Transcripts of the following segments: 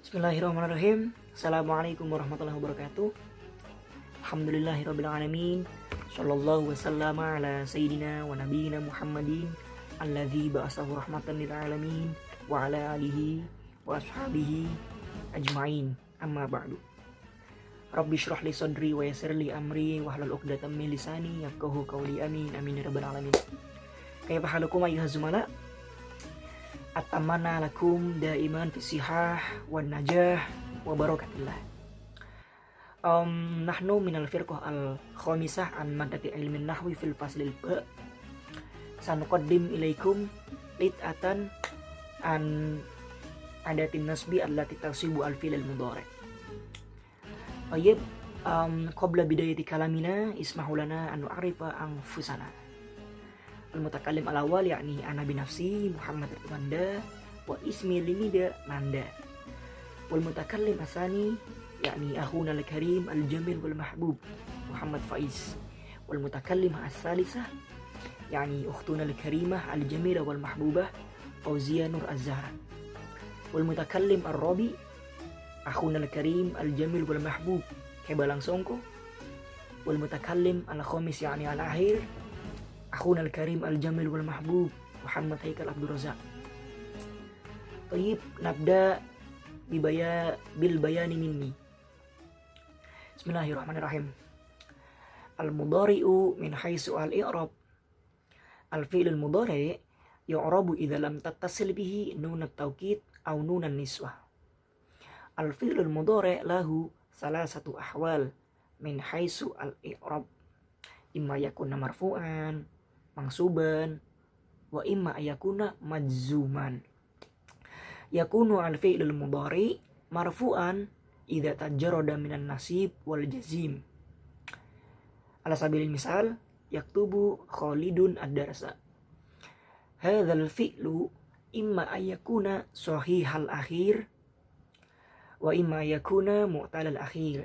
Bismillahirrahmanirrahim. Assalamualaikum warahmatullahi wabarakatuh. Alhamdulillahirabbil alamin. Shallallahu wasallam ala sayyidina wa nabiyyina Muhammadin alladzi ba'atsahu rahmatan lil alamin wa ala alihi wa ashabihi ajmain. Amma ba'du. Rabbi shrah li sadri wa yassir li amri wahlul 'uqdatam min lisani yafqahu qawli. Amin amin ya rabbal alamin. Kaifa halukum ayyuhaz zumala? Atamana lakum daiman fisihah wan najah wa barakatillah. Nahnu minal firqah al-khamisah an madati ilmin nahwi fil faslil ba. Sanuqaddim ilaikum lit'atan an adatin nasbi allati tasibu al-fil al-mudhari. Tayyib, qabla bidayati kalamina ismahu lana an nu'arifa anfusana. Al-mutakallim al-awwal yakni ana binafsi Muhammad Manda wa ismi limida Manda. Wal mutakallim asani yakni akhuna al-karim al-jamil wal mahbub Muhammad Faiz. Wal mutakallim as-salisah yakni ukhtuna al-karimah al-jamila wal mahbubah Fauzia Nur Az-Zahra. Wal mutakallim ar-rabi akhuna al-karim al-jamil wal mahbub Kebalang Songko. Wal mutakallim al-khamis yakni al-akhir akhuna al-karim al-jamil wal mahbub Muhammad Haikal Abdul Razak. Tayyib, nabda bil bayani minni. Bismillahirrahmanirrahim. Al-mudhari'u min haitsu al-i'rab. Al-fi'l al-mudhari' yu'rabu idza lam tattasil bihi nun at-tawkid aw nun an-niswah. Al-fi'l al-mudhari' lahu salasatu ahwal min haitsu al-i'rab. Imma yakuna marfu'an, mangsuban, wa imma ayakuna majzuman. Yakunu al-fi'lul mudhari marfu'an idza tajarrada minan nasib wal jazim. Ala sabilil misal, yaktubu Khalidun ad-darsa. Hadzal fi'lu imma ayakuna sahihal akhir wa imma ayakuna mu'talal akhir.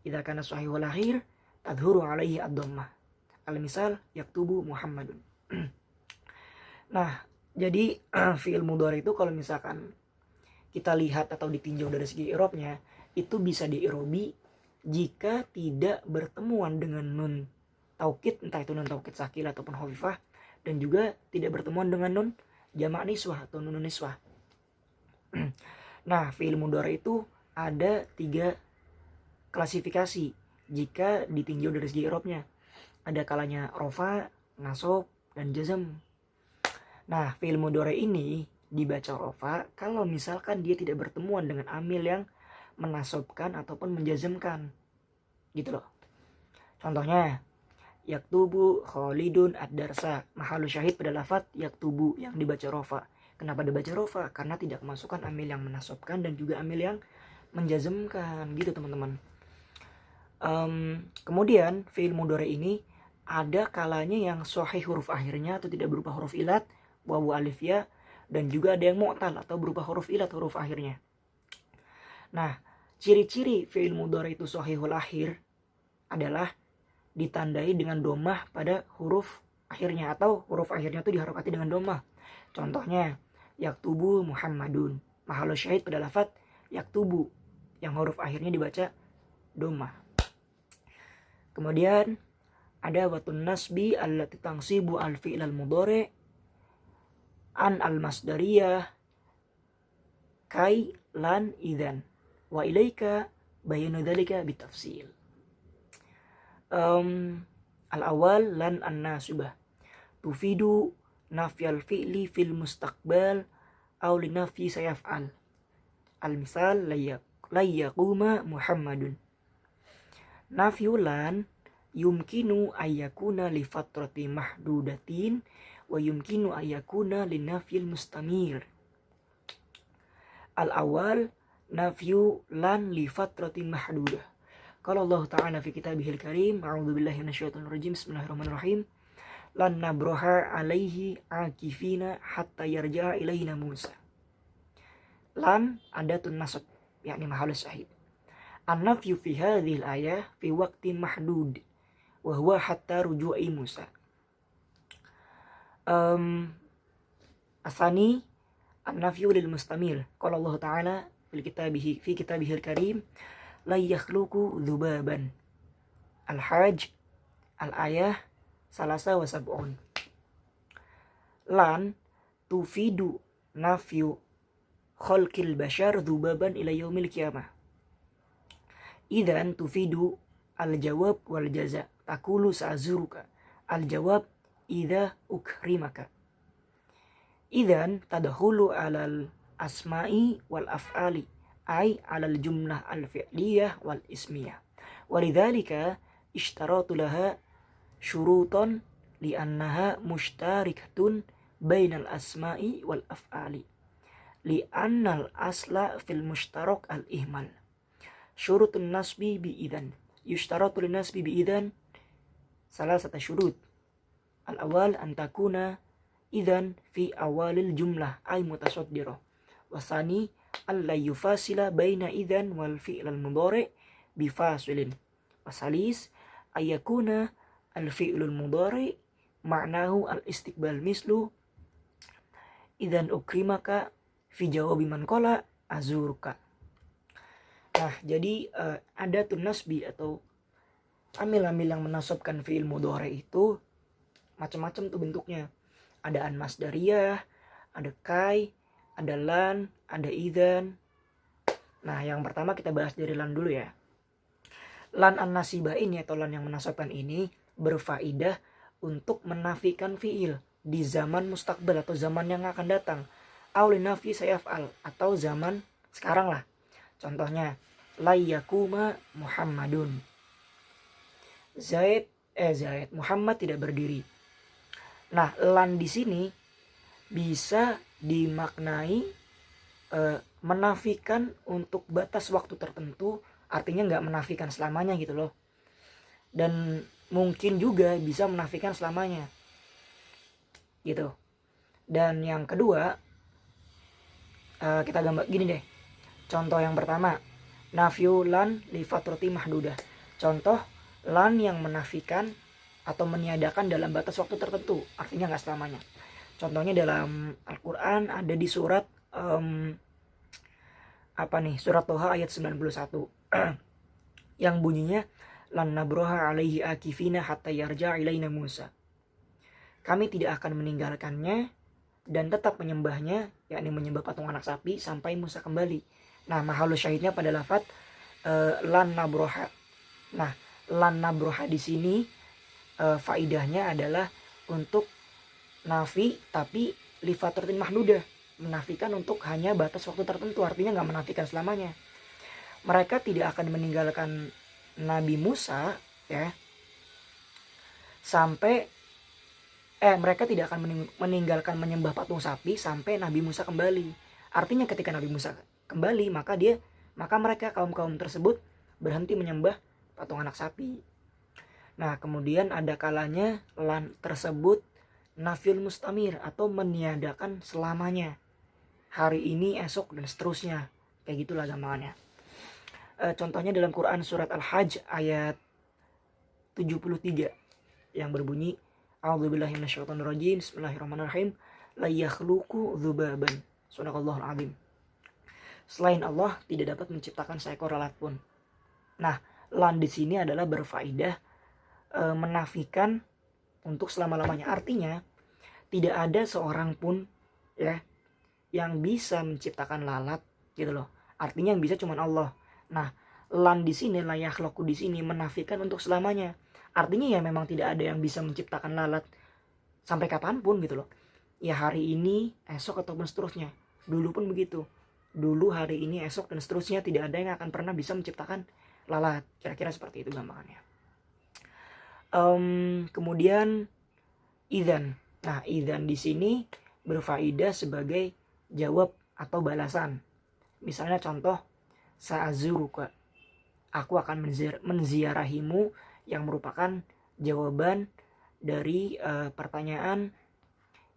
Idza kana sahihul akhir tadhuru alaihi ad-dhammah. Al-misal yaktubu Muhammadun. Nah, jadi fi'il mudhari itu kalau misalkan kita lihat atau ditinjau dari segi i'rabnya, itu bisa di-i'rabi jika tidak bertemuan dengan nun taukid, entah itu nun taukid sakil ataupun khafifah, dan juga tidak bertemuan dengan nun jamak niswah atau nun niswah. Nah, fi'il mudhari itu ada 3 klasifikasi jika ditinjau dari segi i'rabnya. Ada kalanya rofa, nasab, dan jazm. Nah, fi'il mudhari ini dibaca rofa kalau misalkan dia tidak bertemuan dengan amil yang menasabkan ataupun menjazmkan. Gitu loh. Contohnya, yaktubu Khalidun ad-darsa. Mahalu syahid pada lafaz yaktubu yang dibaca rofa. Kenapa dibaca rofa? Karena tidak memasukkan amil yang menasabkan dan juga amil yang menjazmkan. Gitu teman-teman. Kemudian fi'il mudhari ini ada kalanya yang sahih huruf akhirnya atau tidak berupa huruf ilat, wawu alif ya, dan juga ada yang mu'tal atau berupa huruf ilat huruf akhirnya. Nah, ciri-ciri fi'il mudhari itu sahihul akhir adalah ditandai dengan dhammah pada huruf akhirnya atau huruf akhirnya itu diharokati dengan dhammah. Contohnya, yaktubu Muhammadun. Mahallu syahid pada lafaz yaktubu yang huruf akhirnya dibaca dhammah. Kemudian ada watun nasbi allati tansibu al-fi'l al-mudhari an al-masdariyah kai lan idzan wa ilaika bayanu dzalika bitafsil. Al-awwal lan an-nasibah tufidu nafyal fi'li fil mustaqbal aw li nafyi sayaf'al. Al-misal la yaquma Muhammadun. Nafyulan yumkinu ayyakuna li fatrati mahdudatin wa yumkinu ayyakuna li nafyil mustamir. Al-awwal nafyu lan li fatrati mahdudah. Qala Allah Ta'ala fi kitabihil karim, a'udzu billahi minasyaitonir rajim, bismillahirrahmanirrahim. Lan nabraha alaihi akifina hatta yarja'a ilaina Musa. Lan adatun nasab, yakni mahallus syahid. An-nafyu fi hadhil ayah fi waqti mahdud wa huwa hatta ruju'i Musa. Asani an-nafyu lil mustamir. Qala Allah Ta'ala fi kitabihil karim la yakhluqu dzubaban. Al-Hajj al-ayah salasa wa sab'un. Lan tufidu nafyu khalqil bashar dzubaban ila yaumil qiyamah. Idzan tufidu al-jawab wal jaza. Takulu sa'zuruka. Al-jawab idza ukrimaka. Idzan tadkhulu alal asma'i wal af'ali ay alal jumlah al-fi'liyah wal ismiyah. Walidzalika ishtaratu laha syurutan li'annaha mushtarikatun bainal asma'i wal af'ali. Li'annal asla fil mushtarak al-ihmal. Syurutun nasbi bi idzan. Yushtaratu lin nasbi bi idzan salasata syurut. Al-awwal an takuna idzan fi awalil jumlah ay mutasaddirah. Wasani alla yufasila baina idzan wal fi'l al-mudhari' bi fasilin. Wasalis ayakuna al-fi'l al-mudhari' ma'nahu al-istiqbal mislu idzan ukrimaka fi jawabi man qala azurka. Nah, jadi adatun nasbi atau amil-amil yang menasabkan fi'il mudhari itu macam-macam tuh bentuknya. Ada an masdariyah, ada kai, ada lan, ada idzan. Nah, yang pertama kita bahas dari lan dulu ya. Lan an-nasibah ini atau lan yang menasabkan ini berfaedah untuk menafikan fi'il di zaman mustaqbal atau zaman yang akan datang. Aw linafi sayaf'al atau zaman sekarang lah. Contohnya la yakuma Muhammadun. Zaid Muhammad tidak berdiri. Nah, lan di sini bisa dimaknai menafikan untuk batas waktu tertentu, artinya nggak menafikan selamanya gitu loh. Dan mungkin juga bisa menafikan selamanya gitu. Dan yang kedua, kita gambar gini deh. Contoh yang pertama, nafyu lan li fatrati mahdudah. Contoh lan yang menafikan atau meniadakan dalam batas waktu tertentu, artinya nggak selamanya. Contohnya dalam Al-Quran ada di surat surat Toha ayat 91 yang bunyinya lan nabroha alaihi akifina hatta yarja ilaina Musa. Kami tidak akan meninggalkannya dan tetap menyembahnya, yakni menyembah patung anak sapi sampai Musa kembali. Nah, mahalul syahidnya pada lafaz lan nabroha. Nah, lan nabroha di sini faidahnya adalah untuk nafi tapi li fatratin mahdudah, menafikan untuk hanya batas waktu tertentu, artinya nggak menafikan selamanya. Mereka tidak akan meninggalkan Nabi Musa ya sampai mereka tidak akan meninggalkan menyembah patung sapi sampai Nabi Musa kembali. Artinya ketika Nabi Musa kembali, maka mereka kaum tersebut berhenti menyembah patung anak sapi. Nah, kemudian ada kalanya lan tersebut nafil mustamir atau meniadakan selamanya. Hari ini, esok, dan seterusnya. Kayak gitulah gampangannya. Contohnya dalam Quran surat Al-Hajj ayat 73 yang berbunyi A'udzubillahi minasyaitonirrajim. Bismillahirrahmanirrahim. La yakhluqu dzubaban. Shadaqallahul azim. Selain Allah tidak dapat menciptakan seekor lalat pun. Nah, lan di sini adalah berfaedah menafikan untuk selama-lamanya. Artinya tidak ada seorang pun ya yang bisa menciptakan lalat gitu loh. Artinya yang bisa cuma Allah. Nah, lan di sini la yakhluqu di sini menafikan untuk selamanya. Artinya ya memang tidak ada yang bisa menciptakan lalat sampai kapanpun gitu loh. Ya hari ini, esok ataupun seterusnya. Dulu pun begitu. Dulu, hari ini, esok dan seterusnya tidak ada yang akan pernah bisa menciptakan lalat. Kira-kira seperti itu gampangannya. Kemudian idzan. Nah, idzan di sini berfaedah sebagai jawab atau balasan. Misalnya contoh sa'azuruka. Aku akan menziarahimu, yang merupakan jawaban dari pertanyaan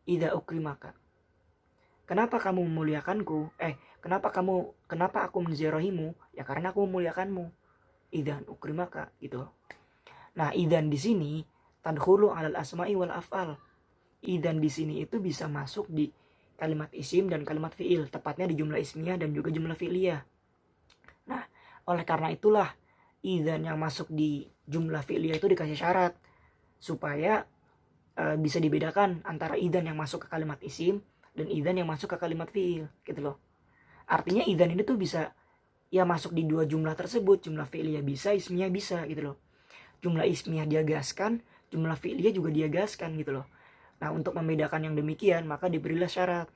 idza ukrimaka. Kenapa kamu memuliakanku? Kenapa aku menziarahimu? Ya karena aku memuliakanmu. Idzan ukrimaka gitu. Nah, idzan di sini tadkhulu alal asma'i wal af'al. Idzan di sini itu bisa masuk di kalimat isim dan kalimat fi'il, tepatnya di jumlah ismiyah dan juga jumlah fi'liyah. Nah, oleh karena itulah idzan yang masuk di jumlah fi'liyah itu dikasih syarat supaya bisa dibedakan antara idzan yang masuk ke kalimat isim dan idzan yang masuk ke kalimat fi'il gitu loh. Artinya idzan ini tuh bisa ya masuk di dua jumlah tersebut, jumlah fi'liyah bisa, ismiyah bisa gitu loh. Jumlah ismiyah dia gaskan, jumlah fi'liyah juga dia gaskan gitu loh. Nah, untuk membedakan yang demikian maka diberilah syarat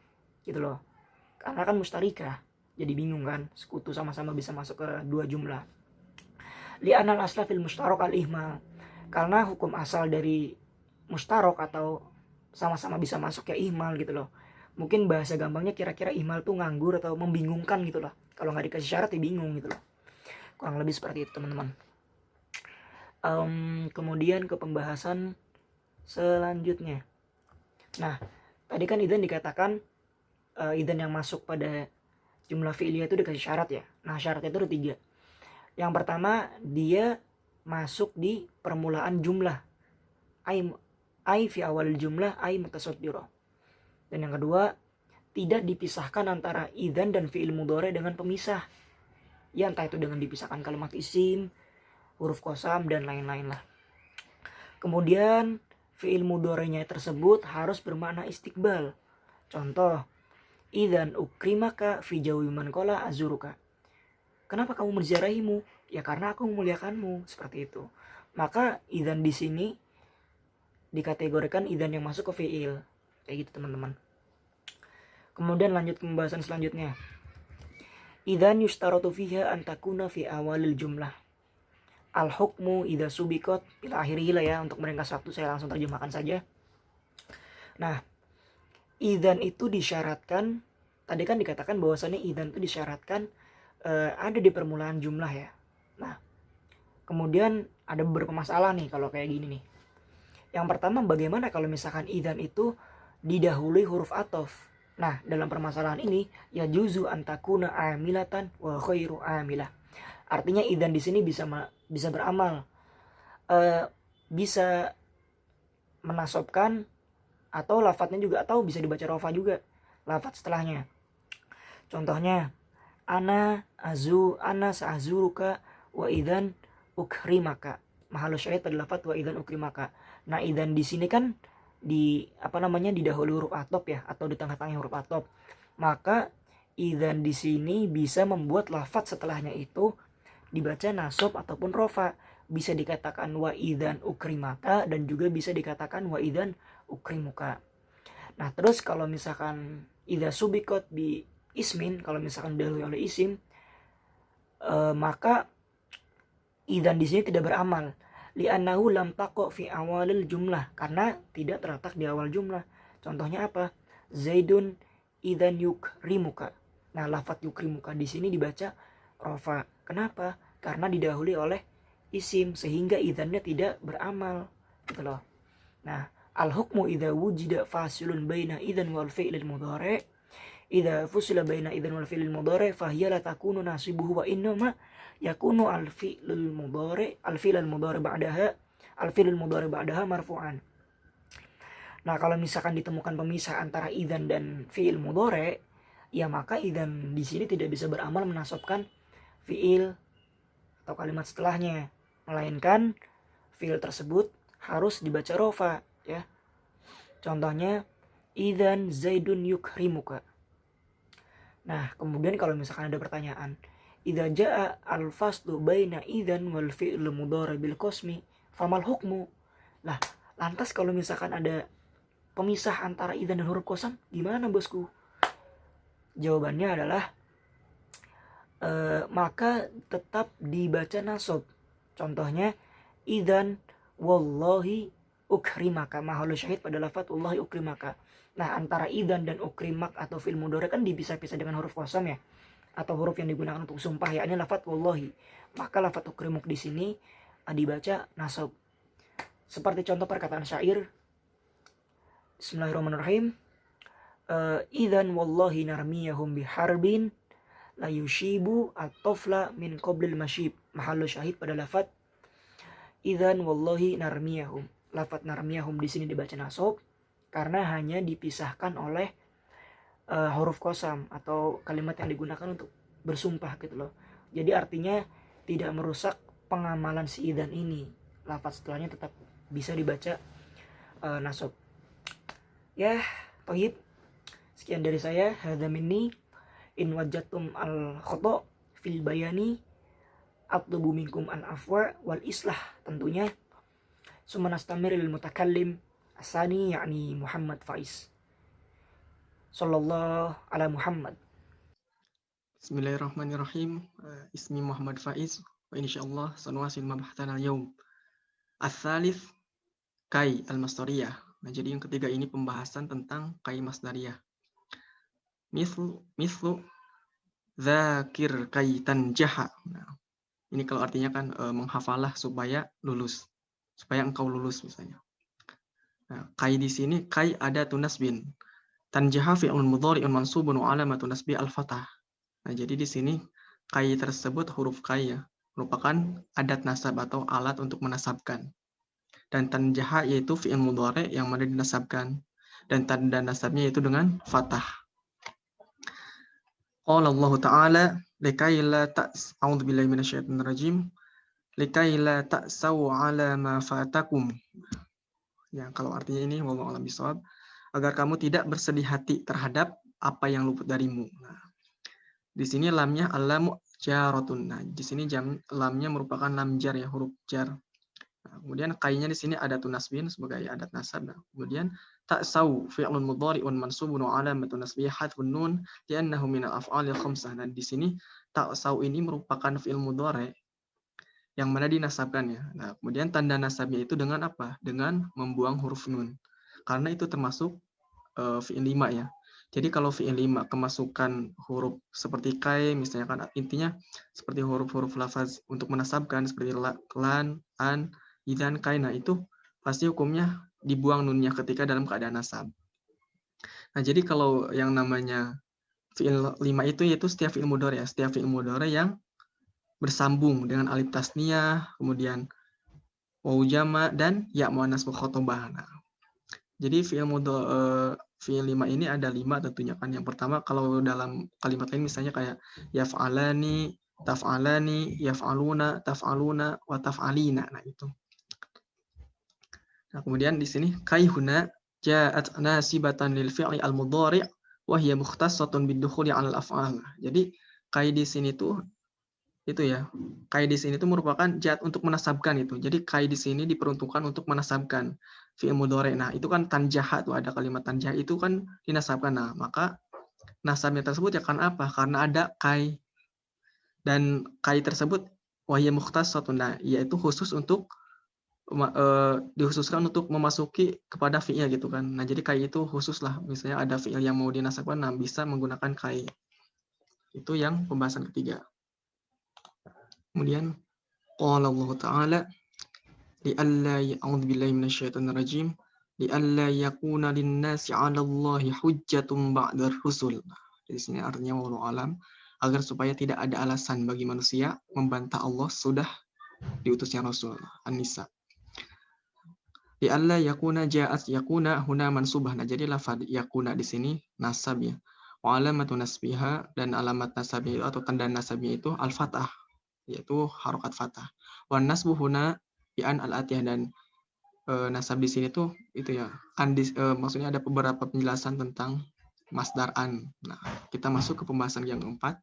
gitu loh. Karena kan mustarikah, jadi bingung kan, sekutu sama-sama bisa masuk ke dua jumlah. Li'anal asla fil mustarok al-ihmal. Karena hukum asal dari mustarok atau sama-sama bisa masuk ya ihmal gitu loh. Mungkin bahasa gampangnya kira-kira ihmal tuh nganggur atau membingungkan gitu loh. Kalau nggak dikasih syarat ya bingung gitu loh. Kurang lebih seperti itu teman-teman. Kemudian ke pembahasan selanjutnya. Nah, tadi kan idzan dikatakan idzan yang masuk pada jumlah fi'liyah itu dikasih syarat ya. Nah, syaratnya itu ada 3. Yang pertama, dia masuk di permulaan jumlah. Ai fi awal jumlah ai mutasaddira. Dan yang kedua, tidak dipisahkan antara idzan dan fi'il mudhari dengan pemisah. Ya entah itu dengan dipisahkan kalimat isim, huruf qasam dan lain-lain lah. Kemudian fi'il mudhari'nya tersebut harus bermakna istiqbal. Contoh, idzan ukrimaka fi jawi man qala azuruka. Kenapa kamu menziarahimu? Ya karena aku memuliakanmu, seperti itu. Maka idzan di sini dikategorikan idzan yang masuk ke fi'il. Kayak gitu teman-teman. Kemudian lanjut ke pembahasan selanjutnya. Idzan yustaratu fiha an takuna fi awalil jumlah. Al hukmu idza subiqat ila akhirih lah ya, untuk meringkas waktu saya langsung terjemahkan saja. Nah, idzan itu disyaratkan, tadi kan dikatakan bahwasannya idzan itu disyaratkan ada di permulaan jumlah ya. Nah, kemudian ada beberapa masalah nih kalau kayak gini nih. Yang pertama, bagaimana kalau misalkan idzan itu didahului huruf athof? Nah, dalam permasalahan ini ya juzu antakuna amilatan wa khairu amilah. Artinya idzan di sini bisa beramal, bisa menasobkan atau lafadznya juga, atau bisa dibaca rofa juga lafadz setelahnya. Contohnya, ana sa'azuruka wa idzan ukrimaka. Mahallu syahid pada lafadz wa idzan ukrimaka. Nah, idzan di sini kan didahului huruf athof ya, atau di tengah-tengah huruf athof. Maka idzan di sini bisa membuat lafadz setelahnya itu dibaca nasab ataupun rofa. Bisa dikatakan wa idzan ukrimaka dan juga bisa dikatakan wa idzan ukrimuka. Nah, terus kalau misalkan idza subiqat bi ismin, kalau misalkan didahului oleh isim, maka idzan di sini tidak beramal. Li'annahu lam taqa fi awalil jumlah, karena tidak terletak di awal jumlah. Contohnya apa? Zaidun idzan yukrimuka. Nah, lafadz yukrimuka di sini dibaca rofa. Kenapa? Karena didahului oleh isim, sehingga idzannya tidak beramal gitu loh. Nah, al hukmu idza wujida fasilun baina idzan wal fi'lil mudhari'. Idza fusila baina idzan wal fi'lil mudhari' fa hiya la takunu nasibuhu wa innama yakunu al fi'lul mudhari' ba'daha marfu'an. Nah, kalau misalkan ditemukan pemisah antara idzan dan fi'il mudhari', ya maka idzan di sini tidak bisa beramal menasabkan fi'il atau kalimat setelahnya, melainkan fi'il tersebut harus dibaca rofa ya. Contohnya, idzan zaidun yukrimuka. Nah, kemudian kalau misalkan ada pertanyaan, idza jaa al-faslu baina idzan wal fi'l mudhari bil qasmi famal hukmu. Lah, lantas kalau misalkan ada pemisah antara idzan dan huruf qasam, gimana bosku? Jawabannya adalah maka tetap dibaca nasab. Contohnya, idzan wallahi ukrimaka. Mahallu syahid pada lafadz wallahi ukrimaka. Nah, antara idzan dan ukrimak atau fi'il mudhari kan dipisah-pisah dengan huruf qasam ya, atau huruf yang digunakan untuk sumpah, yakni lafadz wallahi. Maka lafadz ukrimuk di sini dibaca nasab. Seperti contoh perkataan syair, Bismillahirrahmanirrahim. Idzan wallahi narmiyahum biharbin la yushibu at-tafla min qablil masyib. Mahallu syahid pada lafadz idzan wallahi narmiyahum. Lafadz narmiyahum di sini dibaca nasab karena hanya dipisahkan oleh huruf qasam atau kalimat yang digunakan untuk bersumpah gitu loh. Jadi artinya tidak merusak pengamalan si idzan ini. Lafaz setelahnya tetap bisa dibaca nasab. Ya, toyib. Sekian dari saya. Hadza minni. In wajadtum al khata fil bayani atlubu minkum al afwa wal islah tentunya. Summa nastamir lil mutakallim asani yakni Muhammad Faiz. Sallallahu ala Muhammad. Bismillahirrahmanirrahim. Ismi Muhammad Faiz wa insyaallah sanuwasil mabhathana al-yawm. Ats-tsalits kai al-masdariyah. Nah, jadi yang ketiga ini pembahasan tentang kai masdariyah. Mislu dzakir kai tanjaha. Nah, ini kalau artinya kan menghafalah supaya lulus. Supaya engkau lulus misalnya. Nah, kai di sini kai ada tunasbin. Tanjaha fi'lun mudhari'un mansubun wa alamatun nasbi al-fathah. Nah, jadi di sini kai tersebut huruf kai ya, merupakan adat nasab atau alat untuk menasabkan. Dan tanjaha yaitu fi'il mudhari' yang mana dinasabkan. Dan tanda nasabnya yaitu dengan fathah. Qala Allah Ta'ala likai la a'udzu billahi minasyaitonir rajim likai la ta'sau 'ala ma fatakum. Ya, kalau artinya ini wallahu a'lam bishawab, agar kamu tidak bersedih hati terhadap apa yang luput darimu. Nah, di sini lamnya alamu jaratun. Nah, di sini lamnya merupakan lam jar ya, huruf jar. Nah, kemudian kainya di sini ada tunasbin sebagai adat nasab. Nah, kemudian ta'sau fi'lun mudhari'un mansubun wa alamatun nasbihi hadfun nun li'annahu min al-af'alil khamsah. Dan di sini ta'sau ini merupakan fi'il mudhari' yang mana dinasabkan ya. Nah, kemudian tanda nasabnya itu dengan apa? Dengan membuang huruf nun. Karena itu termasuk fi'il 5 ya. Jadi kalau fi'il 5 kemasukan huruf seperti kai misalnya kan intinya seperti huruf-huruf lafaz untuk menasabkan seperti lan, an, idzan, kai. Nah, itu pasti hukumnya dibuang nunnya ketika dalam keadaan nasab. Nah, jadi kalau yang namanya fi'il 5 itu yaitu setiap fi'il mudhari ya, setiap fi'il mudhari yang bersambung dengan alif tasniyah, kemudian wawu jama dan ya muannas mukhatabah. Nah, jadi fi'il 5 ini ada 5 tentunya kan. Yang pertama kalau dalam kalimat lain misalnya kayak yaf'alani, taf'alani, yaf'aluna, taf'aluna, wa taf'alina. Nah, itu. Nah, kemudian di sini kaihuna ja'at nasibatan lil fi'li al-mudhari' wa hiya mukhtassatun bid-dukhuli 'ala al-af'al. Jadi kai di sini tuh itu ya. Kai di sini tuh merupakan ja'at untuk menasabkan itu. Jadi kai di sini diperuntukkan untuk menasabkan fi'il mudhari'. Nah, itu kan tanjaha tuh ada kalimat tanjaha itu kan dinasabkan. Nah, maka nasabnya tersebut ya kan apa? Karena ada kai. Dan kai tersebut wa hiya mukhtassatun. Nah, yaitu khusus untuk dikhususkan untuk memasuki kepada fi'il gitu kan. Nah, jadi kai itu khusus lah. Misalnya ada fi'il yang mau dinasabkan, nah bisa menggunakan kai. Itu yang pembahasan ketiga. Kemudian qala Allah Ta'ala li'alla a'udzu billahi minasyaitonir rajim li'alla yakuna lin-nasi 'ala Allahi hujjatun ba'dar rusul. Di sini artinya wallahu alam, agar supaya tidak ada alasan bagi manusia membantah Allah sudah diutusnya Rasul. An-Nisa. Li'alla yakuna ja'at yakuna huna mansubah. Nah, jadi lafaz yakuna di sini nasab ya. Wa alamatu nasbiha, dan alamat nasabnya itu atau tanda nasabnya itu al-fathah, yaitu harokat fathah. Wan nasbu huna bi an al-atiyah, dan nasab di sini tuh itu ya. Maksudnya ada beberapa penjelasan tentang masdar an. Nah, kita masuk ke pembahasan yang keempat.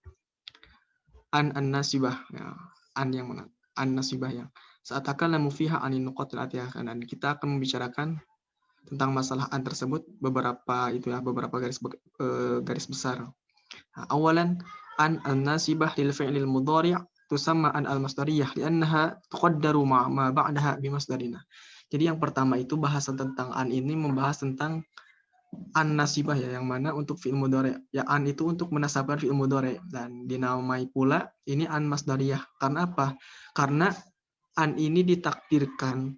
An-nasibah. Ya, an yang mana? An-nasibah ya. Saat takalamu fiha anin nuqatil atiyah, dan kita akan membicarakan tentang masalah an tersebut beberapa garis besar. Nah, awalan an-nasibah lil fi'lil mudhari' tusamma an al-masdariyah li'annaha tuqaddaru ma ba'daha bi masdarina. Jadi yang pertama itu bahasan tentang an ini membahas tentang an-nasibah ya, yang mana untuk fi'il mudhari'. Ya, an itu untuk menasabkan fi'il mudhari', dan dinamai pula ini an masdariyah. Karena apa? Karena an ini ditakdirkan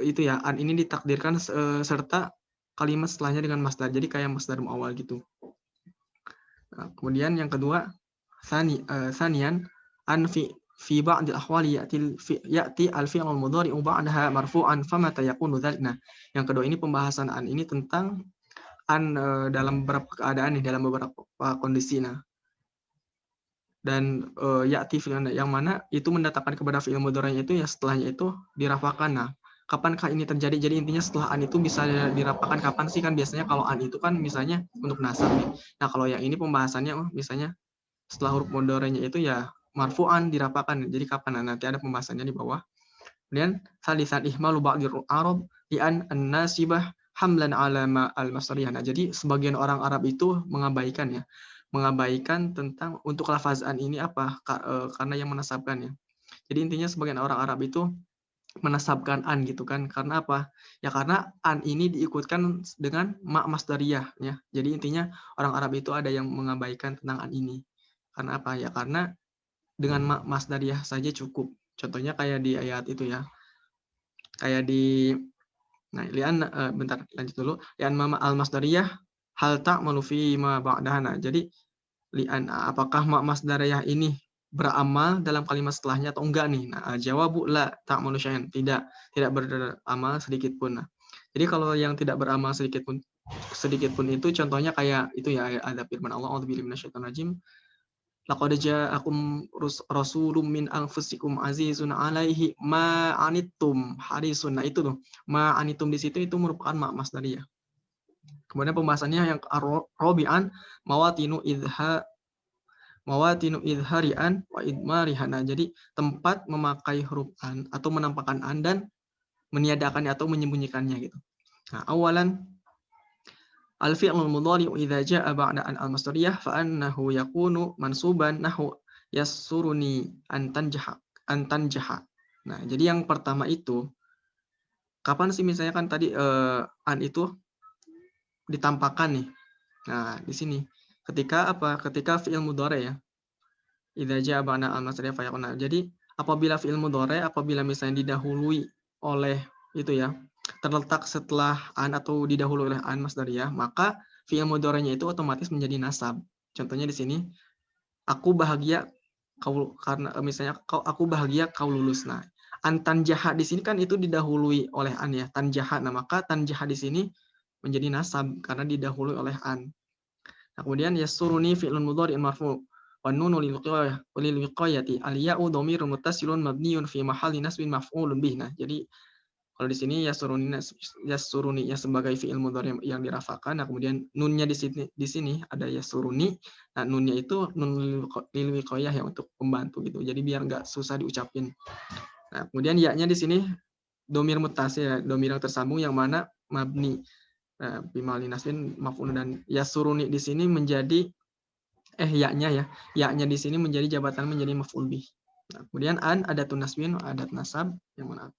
itu ya, an ini ditakdirkan serta kalimat setelahnya dengan masdar. Jadi kayak masdar muawwal gitu. Nah, kemudian yang kedua, sanian an fi ba'd al-ahwali ya'ti al-fi'l al-mudhari' ba'daha marfu'an famata yakunu dzalik. Nah, yang kedua ini pembahasan an ini tentang dalam beberapa keadaan nih, dalam beberapa kondisi. Nah, dan ya'ti fi'il yang mana itu mendatangkan kepada fi'il mudhari'nya itu ya setelahnya itu dirafa'kan. Nah, kapankah ini terjadi? Jadi intinya setelah an itu bisa dirafa'kan kapan sih? Kan biasanya kalau an itu kan misalnya untuk nasab nih. Nah, kalau yang ini pembahasannya misalnya setelah huruf mudhari'nya itu ya marfu'an dirafa'kan. Jadi kapan? Nah, nanti ada pembahasannya di bawah. Kemudian salisan ihmalu ba'dir Arab li'an an-nasibah hamlan ala al-masdariyah. Nah, jadi sebagian orang Arab itu mengabaikan tentang untuk lafazan ini apa? Karena yang menasabkan ya. Jadi intinya sebagian orang Arab itu menasabkan an gitu kan. Karena apa? Ya karena an ini diikutkan dengan ma masdariyah ya. Jadi intinya orang Arab itu ada yang mengabaikan tentang an ini. Karena apa? Ya karena dengan ma masdariyah saja cukup. Contohnya kayak di ayat itu ya. Kayak di bentar lanjut dulu. Lian mama al-masdariyah hal ta'malu fi ma ba'dahana. Jadi lian apakah ma masdariyah ini beramal dalam kalimat setelahnya atau enggak nih? Nah, jawabu la ta'malu syai'an. Tidak beramal sedikit pun. Nah, jadi kalau yang tidak beramal sedikit pun itu contohnya kayak itu ya ada firman Allah a'udzubillahi minasyaitonir rajim. Laqad ja'akum rasulun min anfusikum azizun 'alaihi ma 'anittum harisun. Nah, itu tuh. Ma 'anittum di situ itu merupakan ma masdariyah. Kemudian pembahasannya yang rabi'an mawatinu idhari'an wa idmarihan. Nah, jadi tempat memakai huruf an atau menampakkan an dan meniadakannya atau menyembunyikannya gitu. Nah, awalan al-fi'lul mudhari'u idza jaa'a ba'da al-masdariyah fa annahu yakunu mansuban nahu yasuruni an tanjaha. Nah, jadi yang pertama itu kapan sih misalnya kan tadi an itu ditampakkan nih. Nah, di sini ketika apa? Ketika fi'il mudhari' ya. Idza jaa'a ba'da al-masdariyah fa yakuna. Jadi apabila fi'il mudhari' apabila misalnya didahului oleh itu ya terletak setelah an atau didahului oleh an masdariyah, maka fi'il mudhari'nya itu otomatis menjadi nasab. Contohnya di sini, aku bahagia kau karena misalnya aku bahagia kau lulus. Nah, an tanjaha di sini kan itu didahului oleh an ya, tanjaha. Nah, maka tanjaha di sini menjadi nasab karena didahului oleh an. Nah, kemudian yasuruni fi'lun mudhari'un marfu' wa nunu lil wiqayati al-ya'u dhamirun muttasilun mabniun fi mahalli nasbin maf'ulun bih. Nah, jadi kalau di sini yasuruni ya sebagai fi'il mudhari yang dirafakan. Nah, kemudian nunnya di sini ada yasuruni. Nah, nunnya itu nun lil wiqayah ya untuk pembantu gitu. Jadi biar nggak susah diucapin. Nah, kemudian ya-nya di sini domir muttasil ya, domir yang tersambung yang mana mabni. Nah, bimali nasbin maf'ul dan yasuruni di sini menjadi ya-nya ya. Ya-nya di sini menjadi jabatan menjadi maf'ul bih. Nah, kemudian an adatun nasbin, adat nasab yang mana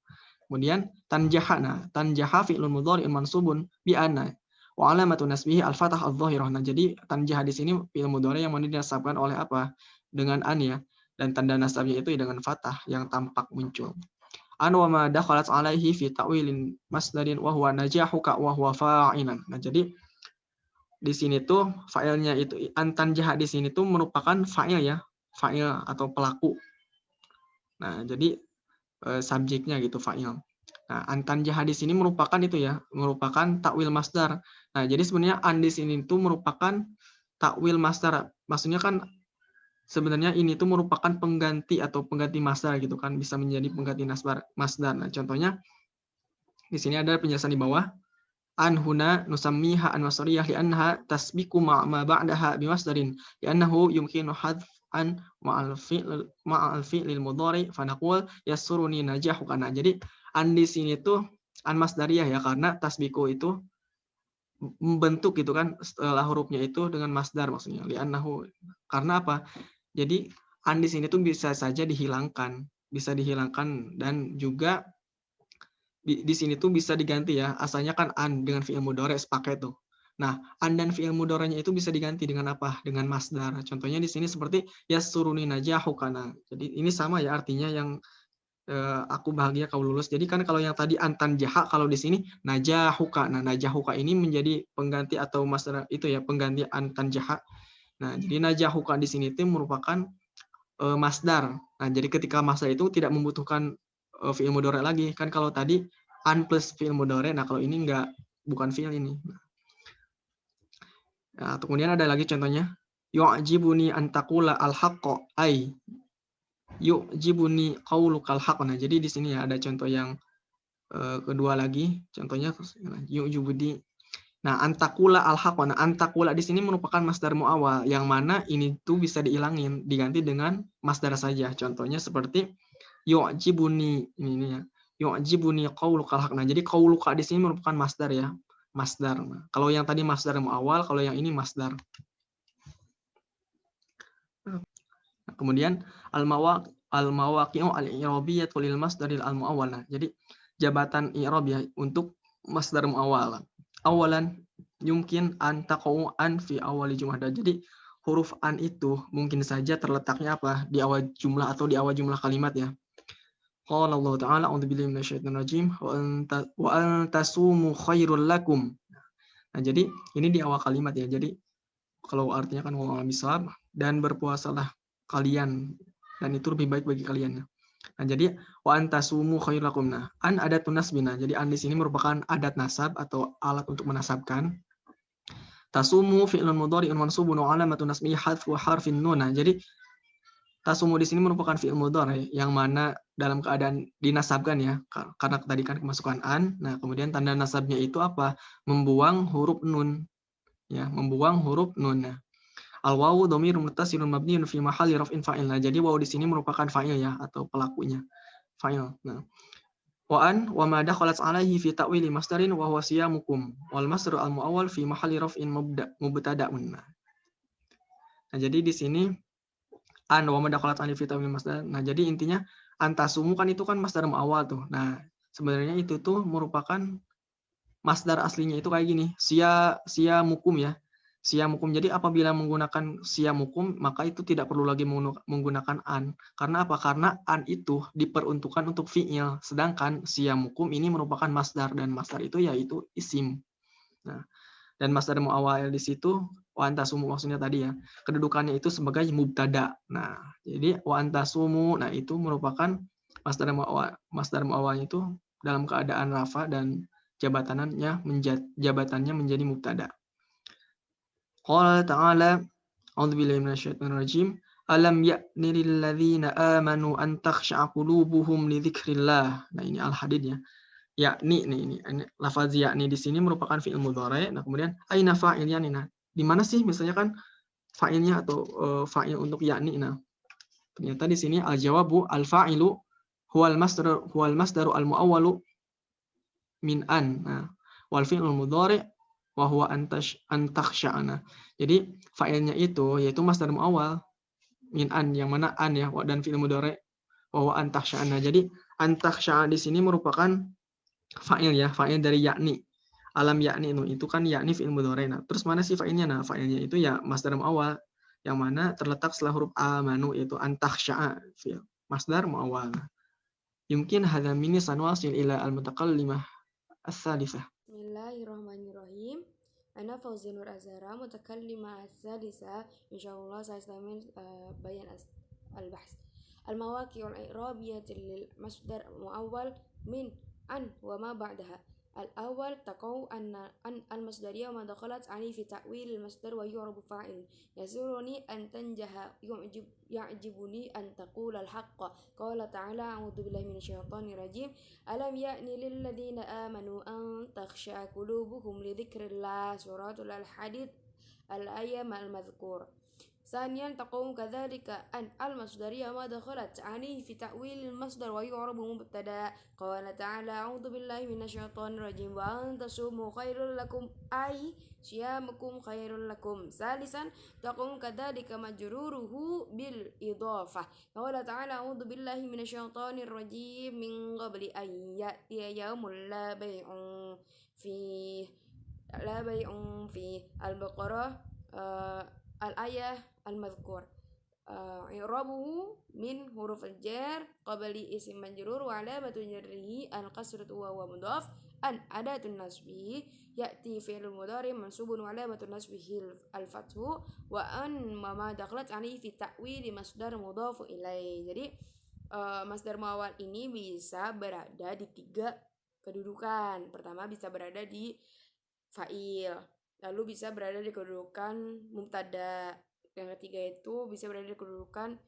kemudian tanjaha. Nah, tanjaha fi'lun mudhari'un mansubun bi anna wa alamatu nasbihi al-fathah adh-dhahirah. Nah, jadi tanjaha di sini fi'il mudhari' yang dinasabkan oleh apa? Dengan an ya. Dan tanda nasabnya itu dengan fathah yang tampak muncul. An wa ma dakhalat alaihi fi ta'wilin masdarin wa huwa najahuka wa huwa fa'ilan. Nah, jadi di sini tuh fa'ilnya itu an tanjaha di sini tuh merupakan fa'il ya, fa'il atau pelaku. Nah, jadi subjeknya gitu fa'il. Nah, antan jaha di sini merupakan itu ya, merupakan takwil masdar. Nah, jadi sebenarnya an di sini itu merupakan takwil masdar. Maksudnya kan sebenarnya ini itu merupakan pengganti atau pengganti masdar gitu kan, bisa menjadi pengganti masdar. Nah, contohnya di sini ada penjelasan di bawah. An huna nusammiha an masdariyah li'annaha tasbiqu ma ba'daha bimasdarin li'annahu yumkinu hadf an ma'al fi'lil mudhari fa naqul yasuruni najahu kana. Jadi an di sini tuh an masdariyah ya karena tasbiqu itu membentuk gitu kan setelah hurufnya itu dengan masdar maksudnya li'annahu karena apa? Jadi an di sini tuh bisa saja dihilangkan, dan juga di sini tuh bisa diganti ya. Asalnya kan an dengan fi'il mudhari' sepaket tuh. Nah, an dan fi'il mudhari'nya itu bisa diganti dengan apa? Dengan masdar. Contohnya di sini seperti yasuruni najahu kana. Jadi ini sama ya artinya yang aku bahagia kau lulus. Jadi kan kalau yang tadi antan jaha, kalau di sini najahuka. Nah, najahuka ini menjadi pengganti atau masdar itu ya, pengganti antan jaha. Nah, jadi najahuka di sini itu merupakan masdar. Nah, jadi ketika masdar itu tidak membutuhkan fi'il mudhari' lagi. Kan kalau tadi an plus fi'il mudhari', nah kalau ini bukan fi'il ini. Nah, kemudian ada lagi contohnya, yu'jibuni an taqula al-haqqa ay yu'jibuni qaulukal haqq. Nah, jadi di sini ya ada contoh yang kedua lagi, contohnya yu'jibuni. Nah, antakula al-haqq. Nah, antakula di sini merupakan masdar muawwal yang mana ini tuh bisa diilangin, diganti dengan masdar saja. Contohnya seperti yu'jibuni ini ya. Yu'jibuni qaulukal haqq. Nah, jadi qauluka di sini merupakan masdar ya. Masdar. Nah, kalau yang tadi masdar muawwal, kalau yang ini masdar. Nah, kemudian al-mawaqi'u al-i'rabiyyah lil masdaril al-muawwal. Nah, jadi jabatan i'rab ya untuk masdar muawwal. Awalan yumkin an taqau an fi awali jumlah. Jadi huruf an itu mungkin saja terletaknya apa? Di awal jumlah atau di awal jumlah kalimat ya. Qala Allah Ta'ala a'udzubillahi minasyaitonir rajim wa antasumu khairul lakum. Nah, jadi ini di awal kalimat ya. Jadi kalau artinya kan wallahu a'lam bishawab, dan berpuasalah kalian dan itu lebih baik bagi kalian. Nah, jadi wa antasumu khairul lakum. Nah, an adatun nasbina. Jadi an di sini merupakan adat nasab atau alat untuk menasabkan. Tasumu fi'lun mudhari'un mansubun wa alamatun nasbihi hadfu harfin nun. Nah, jadi tasumu di sini merupakan fi'il mudhari yang mana dalam keadaan dinasabkan ya, karena tadi kan kemasukan an. Nah, kemudian tanda nasabnya itu apa? Membuang huruf nun. Ya, membuang huruf nun. Nah, al-wawu dhamirun muttasilun mabniun fi mahalli raf'in fa'il. Nah, jadi wawu di sini merupakan fa'il ya atau pelakunya. Fa'il. Nah, wa an wa ma dakhalat alaihi fi ta'wili masdarin wa huwa siyamukum wal masdar al muawwal fi mahalli raf'in mubtada'un. Nah, jadi di sini an wa ma dakhalat alaihi fi ta'wili masdar. Nah, jadi intinya antasumu kan itu kan masdar muawwal tuh. Nah, sebenarnya itu tuh merupakan masdar aslinya itu kayak gini, siyamukum ya. Siyamukum. Jadi apabila menggunakan siyamukum, maka itu tidak perlu lagi menggunakan an. Karena apa? Karena an itu diperuntukkan untuk fi'il. Sedangkan siyamukum ini merupakan masdar dan masdar itu yaitu isim. Nah, dan masdar muawwal di situ wa antasumu maksudnya tadi ya. Kedudukannya itu sebagai mubtada. Nah, jadi wa antasumu, nah itu merupakan masdar muawwalnya itu dalam keadaan rafa dan jabatannya menjadi mubtada. Qala ta'ala a'udzubillahi minasyaitonir rajim. Alam ya'ni lil ladzina amanu an takhsha'a qulubuhum li dzikrillah. Nah, ini al-hadid ya. Yakni ini lafaz yakni di sini merupakan fi'il mudhari'. Nah, kemudian aina fa'ilnya nih. Nah, di mana sih misalnya kan fa'ilnya atau fa'il untuk yakni. Nah, ternyata di sini al-jawabu al-fa'ilu huwal masdaru al-muawwalu min an. Nah, wal fi'lul mudhari' wa huwa antakhsha'ana. Jadi fa'ilnya itu yaitu masdar muawwal min an yang mana an ya dan fi'il mudhari' wa huwa antakhsha'ana. Jadi antakhsha'a di sini merupakan fa'il ya, fa'il dari yakni. Alam yakni itu kan yakni fi'il mudhari'. Nah, terus mana sih fa'ilnya? Nah, fa'ilnya itu ya masdar muawwal yang mana terletak setelah huruf amanu yaitu antakhsha'a fi'il masdar muawwal. Yumkin hadza minni sanwasil ila al-mutakallimah as-sadisah. Bismillahirrahmanirrahim. Ana Fauzi Nur Azhara, mutakallimah as-sadisah. Insyaallah saya istamin bayan al-bahs. Al-mawaqi' al-i'rabiyyah lil masdar muawwal min an wa ma ba'daha. الأول تقع أن المصدرية وما دخلت عليه في تأويل المصدر ويعرب فاعل. يسرني أن تنجح يعجبني أن تقول الحق. قال تعالى أعوذ بالله من الشيطان الرجيم ألم يأن للذين آمنوا أن تخشع قلوبهم لذكر الله سورة الحديد الآية المذكورة. ثانيا تقوم كذلك أن المصدرية ما دخلت عليه في تأويل المصدر ويعرب مبتدا. قال تعالى أعوذ بالله من الشيطان الرجيم وأن تصوموا خير لكم أي صيامكم خير لكم. ثالثا تقوم كذلك مجروره بالإضافة. قال تعالى أعوذ بالله من الشيطان الرجيم من قبل أن يأتي يوم لا بيع فيه البقرة الآية المذكور. إعرابه من حروف الجر قبل اسم مجرور وعلامة جره الكسرة وهو مضاف. أن أداة النصب يأتي فعل المضارع منصوب وعلامة نصبه الفتح وأن ما دخلت عليه في تأويل مصدر مضاف إليه. Jadi masdar muawwal ini bisa berada di 3 kedudukan. Pertama bisa berada di fa'il, lalu bisa berada di kedudukan mubtada. Yang ketiga itu bisa berada di kedudukan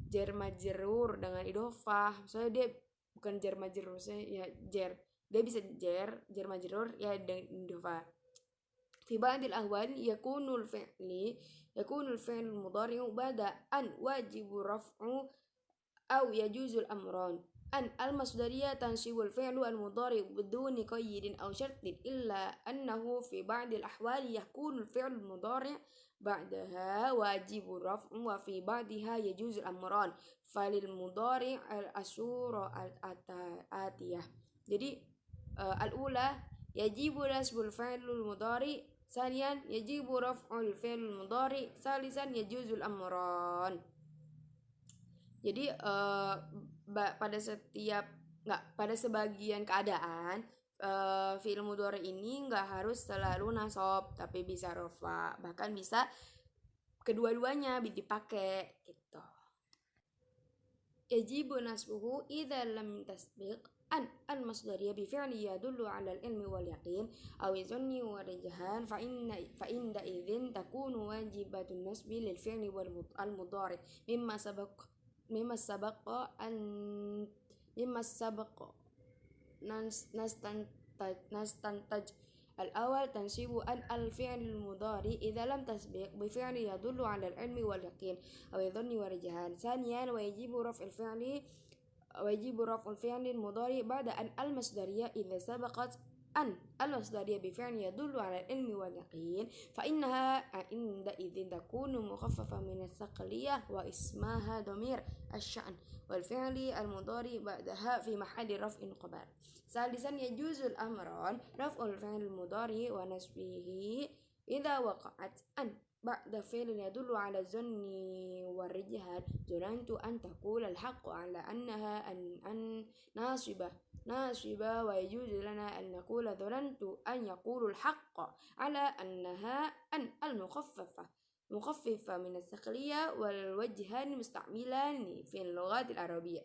jar majrur dengan idhofah. Soalnya dia bukan jar majrur, maksudnya ya jar. Dia bisa jar majrur ya dengan idhofah. في بعض الأحوال يكون الفعل المضارع بعد أن واجب رفع أو يجوز الأمران. أن المصدرية تنصب الفعل المضارع بدون قيد أو شرط، إلا أنه في بعض الأحوال يكون الفعل المضارع بعدها واجب رفع وفي بعضها يجوز الأمران. فللمضارع الصورة الآتية. Jadi الأولى يجب نصب الفعل المضارع، ثانيا يجب رفع الفعل المضارع، ثالثا يجوز الأمران. Jadi pada sebagian keadaan fi'il mudhari ini nggak harus selalu nasab, tapi bisa rofa, bahkan bisa kedua-duanya dipakai gitu. Yajibu nasbuhu idza lam tasbiq an al-masdariyah bi fi'li yadullu 'ala al-ilmi wal yaqin aw zanni wa rajhan fa inda idzin takunu wajibatun nasbi lil fi'li wal mudhari mimma sabaq nastantaj. الأول تنصيب الفعل المضارع إذا لم تسبق بفعل يدل على العلم واليقين أو الظن والرجحان. ثانيا ويجب رفع الفعل المضارع بعد أن المصدرية إذا سبقت أن المصدرية بفعل يدل على العلم واليقين فإنها عندئذ تكون مخففة من الثقلية واسمها ضمير الشأن والفعل المضارع بعدها في محل رفع خبر. ثالثا يجوز الأمران رفع الفعل المضارع ونصبه إذا وقعت أن بعد فعل يدل على الظن والرجحان. ظننت أن تقول الحق على أنها أن ناصبة ويجوز لنا أن نقول ظننت أن يقول الحق على أنها أن المخففة من الثقلية والوجهان مستعملان في اللغات العربية.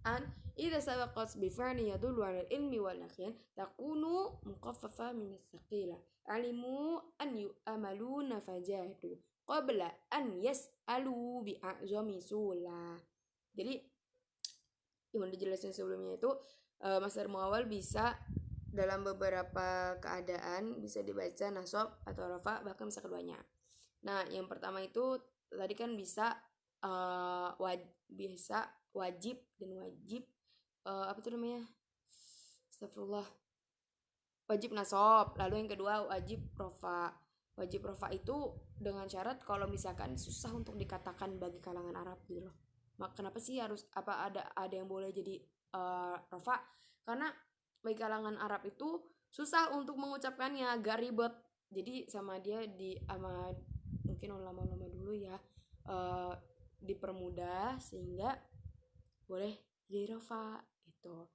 أن إذا سبقت بفعل يدل على العلم واليقين تكون مخففة من الثقيلة. علموا أن يؤملون فجاهدوا قبل أن يسألوا بأعظم سؤال. Jadi yang dijelasin sebelumnya itu masdar muawwal bisa dalam beberapa keadaan bisa dibaca nasab atau rafa, bahkan bisa keduanya. Nah, yang pertama itu tadi kan bisa wajib dan wajib apa itu namanya? Astagfirullah. Wajib nasab. Lalu yang kedua wajib rafa. Wajib rafa itu dengan syarat kalau misalkan susah untuk dikatakan bagi kalangan Arab gitu loh. Kenapa sih harus ada yang boleh jadi rafa? Karena bagi kalangan Arab itu susah untuk mengucapkannya, agak ribet. Jadi sama mungkin ulama-ulama dulu ya dipermudah sehingga boleh jadi rafa gitu.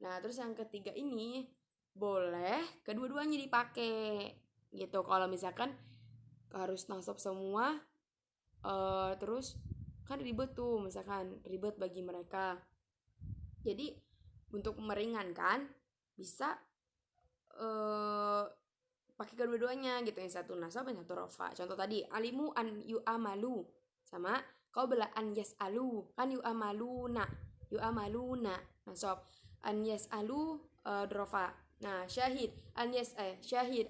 Nah, terus yang ketiga ini boleh kedua-duanya dipakai gitu. Kalau misalkan harus nasab semua terus kan ribet tuh, misalkan ribet bagi mereka. Jadi untuk meringankan bisa pakai kedua-duanya gitu, yang satu nasab yang satu rafa. Contoh tadi alimu an yu'amalu sama qabla an yas'alu, kan yu'amaluna nasab, an yas'alu rafa. Nah, syahid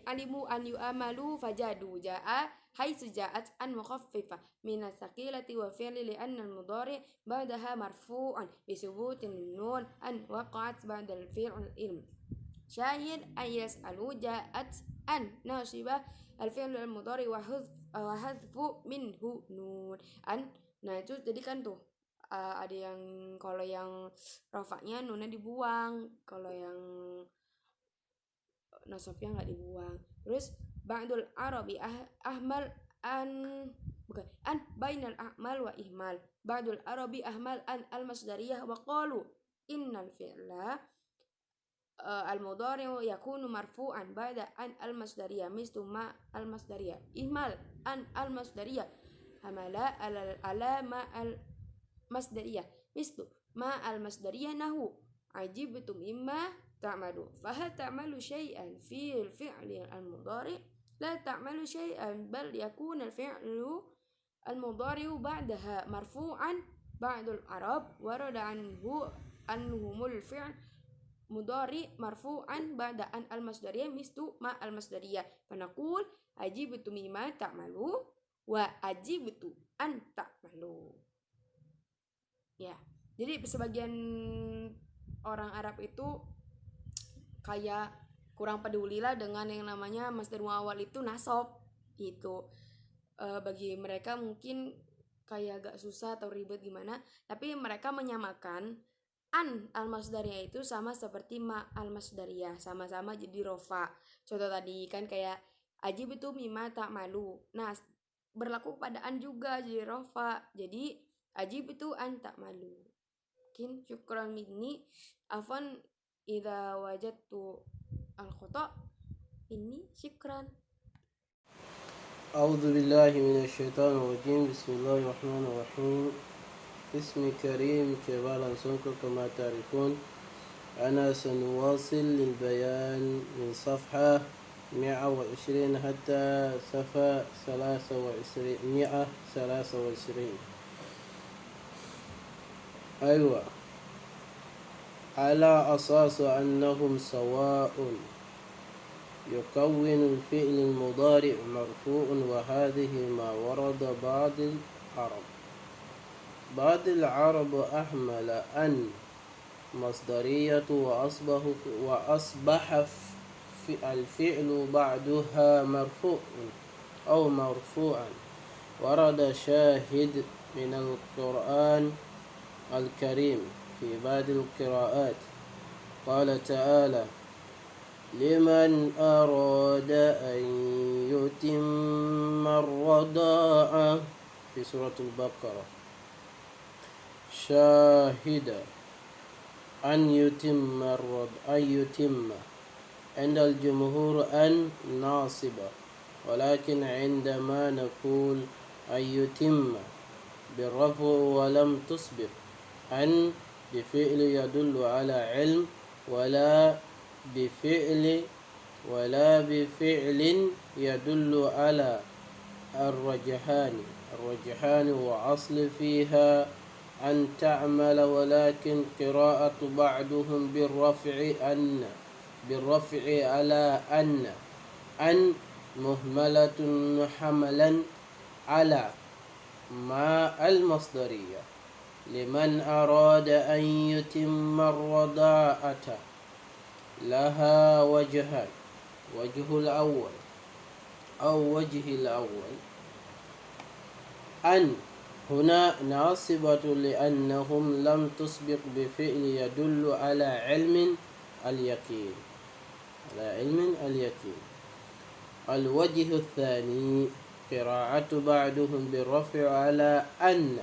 alimu an yu'amalu fajadu jaa حيث جاءت أن مخففة من الثقيلة وفعل لأن المضارع بعدها مرفوع بثبوت النون أن وقعت بعد الفعل العلم. شاهد أن يسألوا جاءت أن ناصبة الفعل المضارع وحذف منه نون أن. Nah itu jadi kan tuh ada yang kalau yang rafa'nya nunnya dibuang, kalau yang nasabnya nggak dibuang. Terus ba'dul arabi ahmal an bainal ahmal wa ihmal. Ba'dul arabi ahmal an al-masdariyah wa qalu innal fi'la al-mudhari' yakunu marfu'an ba'da an al-masdariyah mislu ma al-masdariyah. Ihmal an al-masdariyah hamala ala ma al-masdariyah mislu ma al-masdariyah nahu ajibtum imma تعمل. فهل تعمل شيئا في الفعل المضارع؟ لا تعمل شيئا، بل يكون الفعل المضارع بعدها مرفوعا. بعض العرب ورد عنهم الفعل مضارع مرفوعا بعد أن المصدرية مثل ما المصدرية، فنقول أجبت مما تعمل وأجبت أن تعمل. Ya, jadi sebagian orang Arab itu kayak kurang peduli lah dengan yang namanya masdar muawwal itu nasab gitu. Bagi mereka mungkin kayak agak susah atau ribet gimana, tapi mereka menyamakan an al-masdariyah itu sama seperti ma al-masdariyah, sama-sama jadi rofa. Contoh tadi kan kayak ajib itu mimma ta'malu. Nah, berlaku pada an juga jadi rofa. Jadi ajib itu an ta'malu. Mungkin syukran minni afwan idza wajadtu al-khata ini syukran. أعوذ بالله من الشيطان الرجيم. بسم الله الرحمن الرحيم. اسمي كريم كبالا سنكو كما تعرفون. أنا سنواصل للبيان من صفحة 120 حتى صفحة 123. أيوة، على أساس أنهم سواء يكون الفعل المضارع مرفوع، وهذه ما ورد بعض العرب أحمل أن مصدرية وأصبح الفعل بعدها مرفوع أو مرفوعا. ورد شاهد من القرآن الكريم في بعض القراءات قال تعالى: لمن أراد أن يتم الرضاعة في سورة البقرة. شاهد أن يتم عند الجمهور أن ناصبة، ولكن عندما نقول أن يتم بالرفع ولم تسبق أن بفعل يدل على علم ولا بفعل يدل على الرجحان وأصل فيها أن تعمل، ولكن قراءة بعضهم بالرفع على أن مهملة حملا على ما المصدرية. لمن أراد أن يتم الرضاعة لها وجهان: وجه الأول أن هنا ناصبة لأنهم لم تسبق بفعل يدل على علم اليقين. الوجه الثاني قراءة بعضهم بالرفع على أن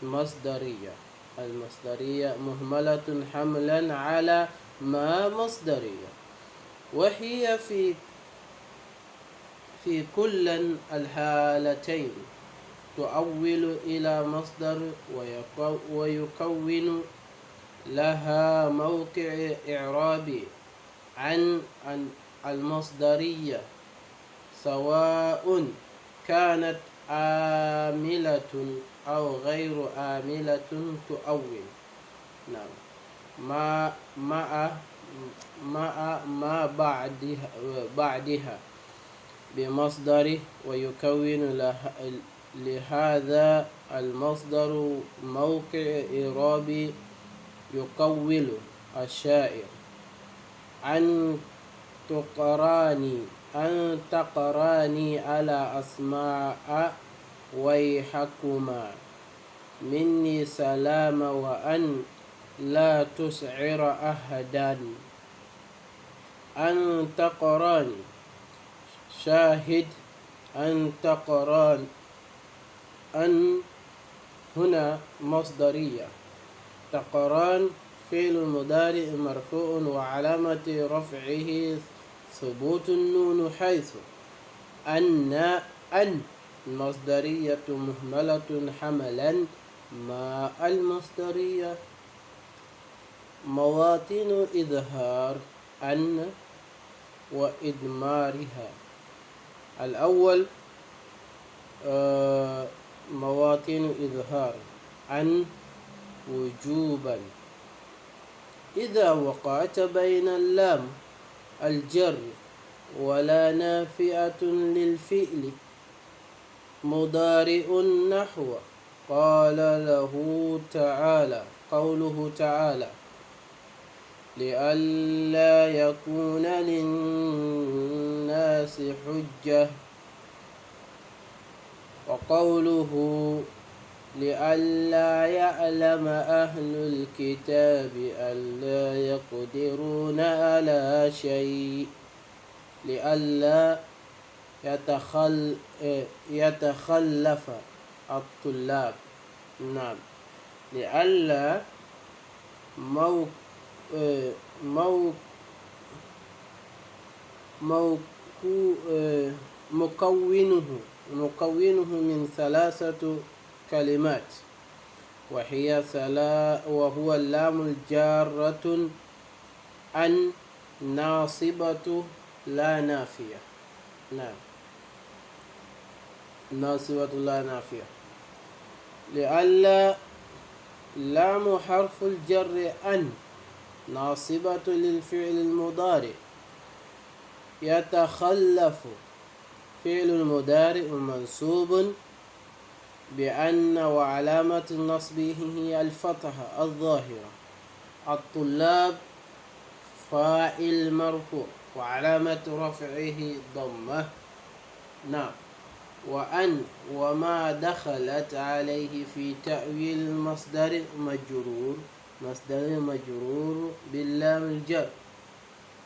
مصدرية، المصدرية مهملة حملا على ما مصدرية، وهي في كل الحالتين تؤول إلى مصدر ويكون لها موقع إعرابي عن المصدرية، سواء كانت عاملة أو غير عاملة تؤول. نعم، ما بعدها بمصدره، ويكون لهذا المصدر موقع إعرابي يقول الشاعر: أن تقراني على أسماء ويحكما مني سلام، وأن لا تسعر أحدا. أن تقراني شاهد أن تقران، أن هنا مصدرية، تقران فعل مضارع مرفوع وعلامة رفعه ثبوت النون، حيث أن المصدرية مهملة حملا ما المصدرية. مواطن إظهار أن وإدمارها. الأول مواطن إظهار أن وجوبا إذا وقعت بين اللام الجر ولا نافئة للفعل مضارع نحو قال له تعالى، قوله تعالى لئلا يكون للناس حجة، وقوله لئلا يعلم أهل الكتاب ألا يقدرون على شيء، لئلا يتخلف الطلاب. نعم، لئلا مكونه من ثلاثة كلمات، وهو اللام الجارة أن ناصبة لا نافية. نعم، ناصبة لا نافية. لئلا لام حرف الجر أن ناصبة للفعل المضارع، يتخلف فعل المضارع منصوب بأن وعلامة نصبه هي الفتحة الظاهرة. الطلاب فاعل مرفوع وعلامة رفعه ضمة. نعم، وأن وما دخلت عليه في تأويل المصدر مجرور، مصدر مجرور باللام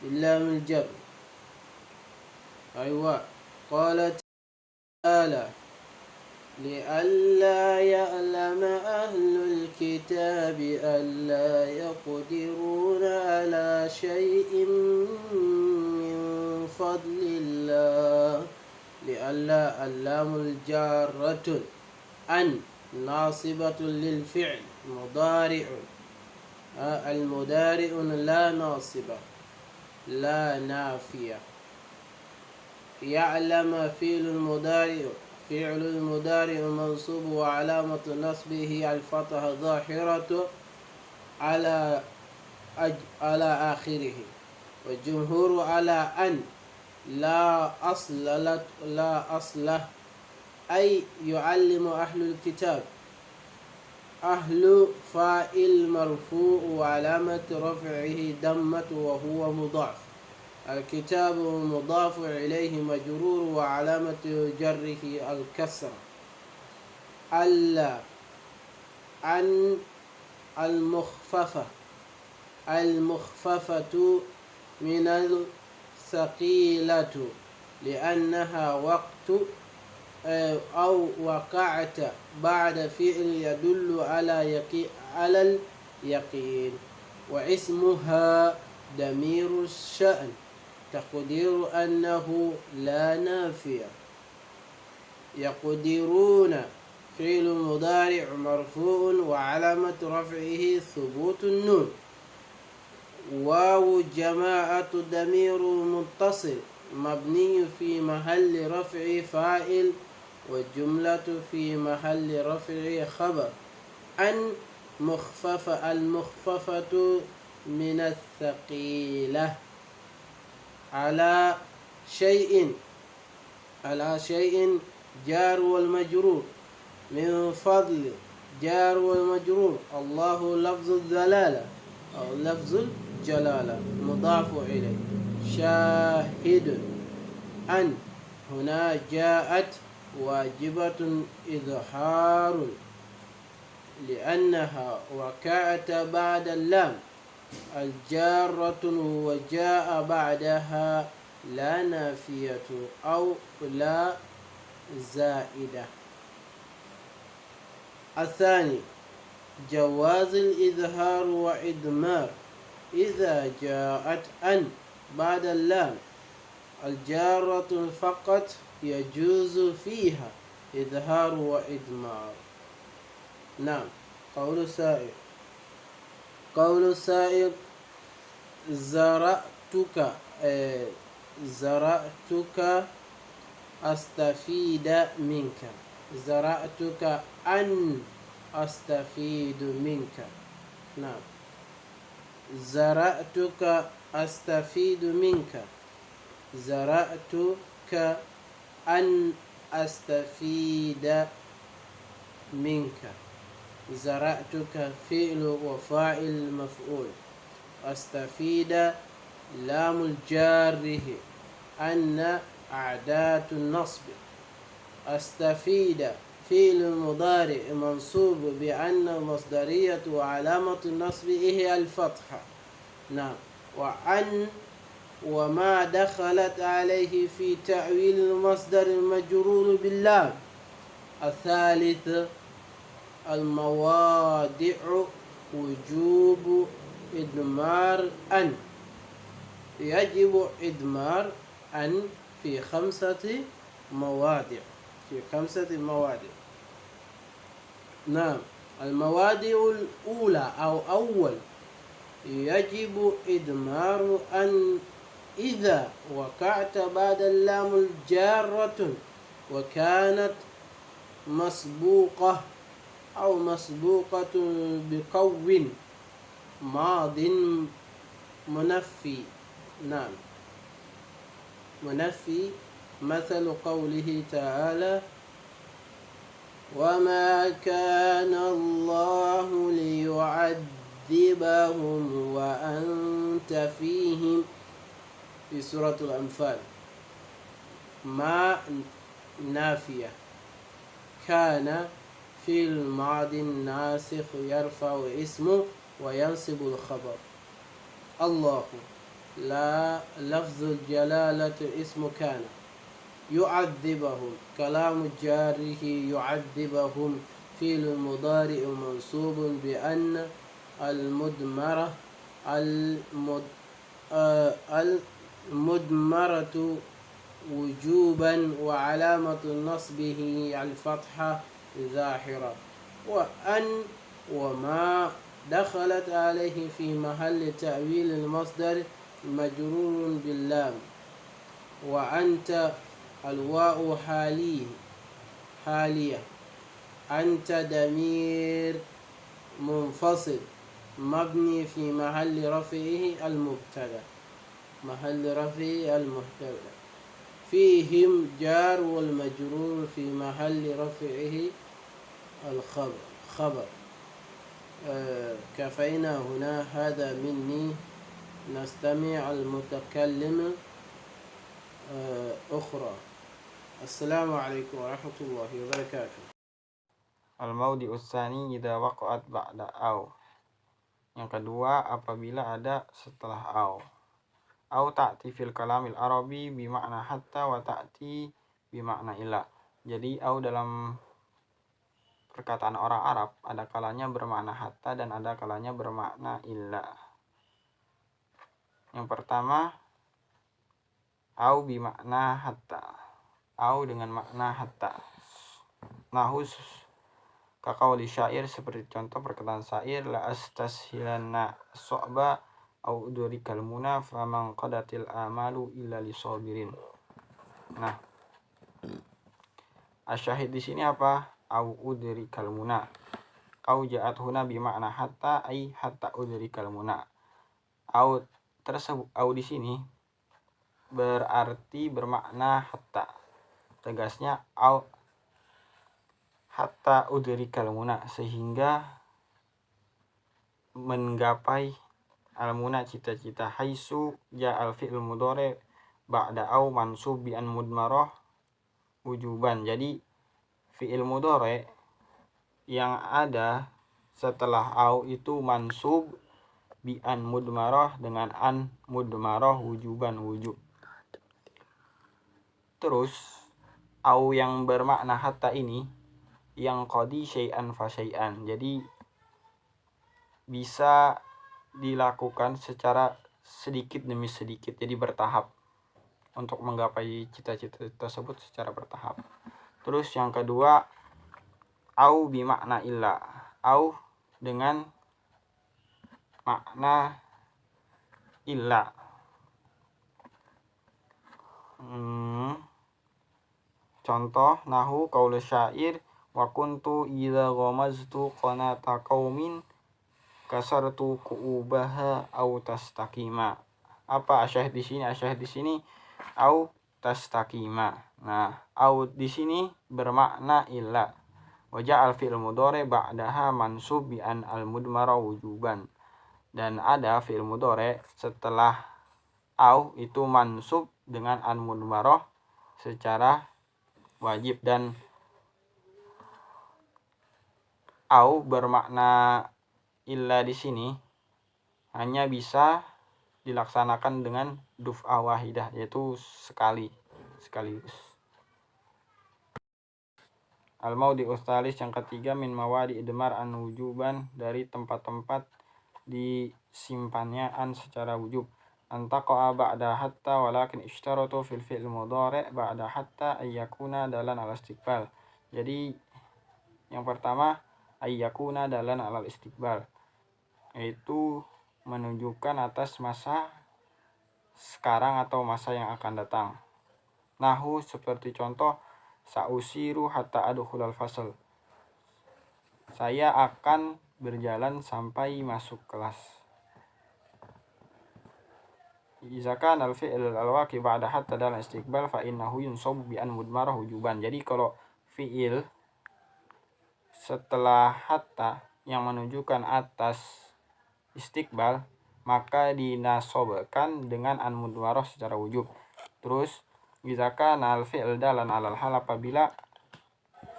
الجر. أيوة، قال تعالى لئلا يعلم أهل الكتاب ألا يقدرون على شيء من فضل الله. لئلا اللام الجارة أن ناصبة للفعل مضارع، المضارع لا ناصبة لا نافية. يعلم فعل المضارع منصوب وعلامة نصبه الفتحة ظاهرة على آخره، والجمهور على أن لا أصل أي يعلم أهل الكتاب. أهل فاعل مرفوع وعلامة رفعه ضمة وهو مضاف، الكتاب مضاف إليه مجرور وعلامة جره الكسرة. ألا أن المخففة من الثقيلة لأنها وقت أو وقعت بعد فعل يدل على اليقين، واسمها ضمير الشأن تقدير أنه لا نافية. يقدرون فعل مضارع مرفوع وعلامة رفعه ثبوت النون. واو جماعة ضمير متصل مبني في محل رفع فاعل، والجملة في محل رفع خبر. أن مخففة، المخففة من الثقيلة. على شيء جار والمجرور. من فضل جار والمجرور. الله لفظ الدلالة أو لفظ الجلالة مضاف إليه. شاهد. أن هنا جاءت واجبة إظهار لأنها وقعت بعد اللام الجارة وجاء بعدها لا نافية أو لا زائدة. الثاني جواز الإظهار وإدمار إذا جاءت أن بعد اللام الجارة فقط يجوز فيها إظهار وإدمار. نعم، قول سائر قول السائل زرعتك زرعتك أستفيد منك. زرعتك أن أستفيد منك. نعم. زرعتك أستفيد منك. زرعتك أن أستفيد منك. زرعتك فعل وفاعل مفعول. أستفيد لام الجاره أن أعداد النصب. أستفيد فعل مضارع منصوب بأن مصدرية وعلامة النصب هي الفتحة. نعم. وأن وما دخلت عليه في تأويل المصدر المجرور باللام. الثالث المواضع وجوب إدمار أن. يجب إدمار أن في 5 مواضع. في 5 مواضع. نعم. المواضع الأولى أو أول يجب إدمار أن إذا وقعت بعد اللام الجارة وكانت مسبوقة أو مسبوقة بقو ماض منفي. نعم. منفي مثل قوله تعالى وما كان الله ليعذبهم وأنت فيهم في سورة الأنفال. ما نافية. كان في الماضي الناسخ يرفع اسمه وينصب الخبر. الله لا لفظ الجلالة اسم كان. يعذبهم كلام جاره يعذبهم في المضارع منصوب بأن المدمرة المدمرة وجوبا وعلامة نصبه الفتحة ظاهرة. وأن وما دخلت عليه في محل تأويل المصدر مجرور باللام. وأنت الواو حالية. أنت ضمير منفصل مبني في محل رفعه المبتدأ. محل رفعه المبتدأ. فيهم جار والمجرور في محل رفعه الخبر. كفينا هنا. هذا مني. نستمع المتكلم أخرى. السلام عليكم ورحمة الله وبركاته. Al-mawdi utsani idza waqa'at ba'da au. Yang kedua apabila ada setelah au. Au ta'ti fil kalamil arabi bimakna hatta wa ta'ti bimakna ila. Jadi au dalam perkataan orang Arab ada kalanya bermakna hatta dan ada kalanya bermakna illa. Yang pertama au bimakna hatta. Au dengan makna hatta. Nahus kaqauli syair, seperti contoh perkataan syair la astashilanna su'ba au udrikal muna faman qadatil amalu illa lisabirin. Nah, asyahid di sini apa? Au udrikal muna. Au ja'at huna bimakna hatta ai hatta udrikal muna. Au tersebut au di sini berarti bermakna hatta. Tegasnya au hatta udrikal muna, sehingga menggapai al-muna cita-cita. Haitsu ja'al fi'il mudhari ba'da au mansub bi an mudmarah wujuban. Jadi fi'il mudhari yang ada setelah au itu mansub bi an mudmarah dengan an mudmarah wujuban wujub. Terus au yang bermakna hatta ini yang qadi syai'an fa syai'an. Jadi bisa dilakukan secara sedikit demi sedikit, jadi bertahap untuk menggapai cita-cita tersebut secara bertahap. Terus yang kedua au bimakna illa. Au dengan bermakna illa. Contoh nahu qaul syair wa kuntu idza ghamaztu qanata qaumin kasartu kuubaha au tastaqima. Apa asyahid di sini? Asyahid di sini au tastaqima. Nah, au di sini bermakna illa. Wa ja'al fi'il mudhari ba'daha mansub bi an al mudmara wujuban. Dan ada fi'il mudhari setelah au itu mansub dengan an mudmarah secara wajib, dan au bermakna illa di sini hanya bisa dilaksanakan dengan duf'ah wahidah, yaitu sekaligus. Al-mawdi'us tsalis yang ketiga min mawadi idmar an wujuban, dari tempat-tempat disimpannya an secara wujub. Antaqa'a ba'da hatta walakin ishtaratu fil fi'il mudhari' ba'da hatta ayyakuna dalan ala istiqbal. Jadi yang pertama ayyakuna dalan ala istiqbal, yaitu menunjukkan atas masa sekarang atau masa yang akan datang. Nahu seperti contoh sa'usiru hatta adkhulal fasal. Saya akan berjalan sampai masuk kelas. Idza kana al-fi'l al-waqi ba'da hatta dalam istiqbal fa innahu yunsabu bi an mudmarah wujuban. Jadi kalau fi'il setelah hatta yang menunjukkan atas istiqbal maka dinasobkan dengan an mudmarah secara wujub. Terus idza kana al-fi'l dalan 'alal hal, apabila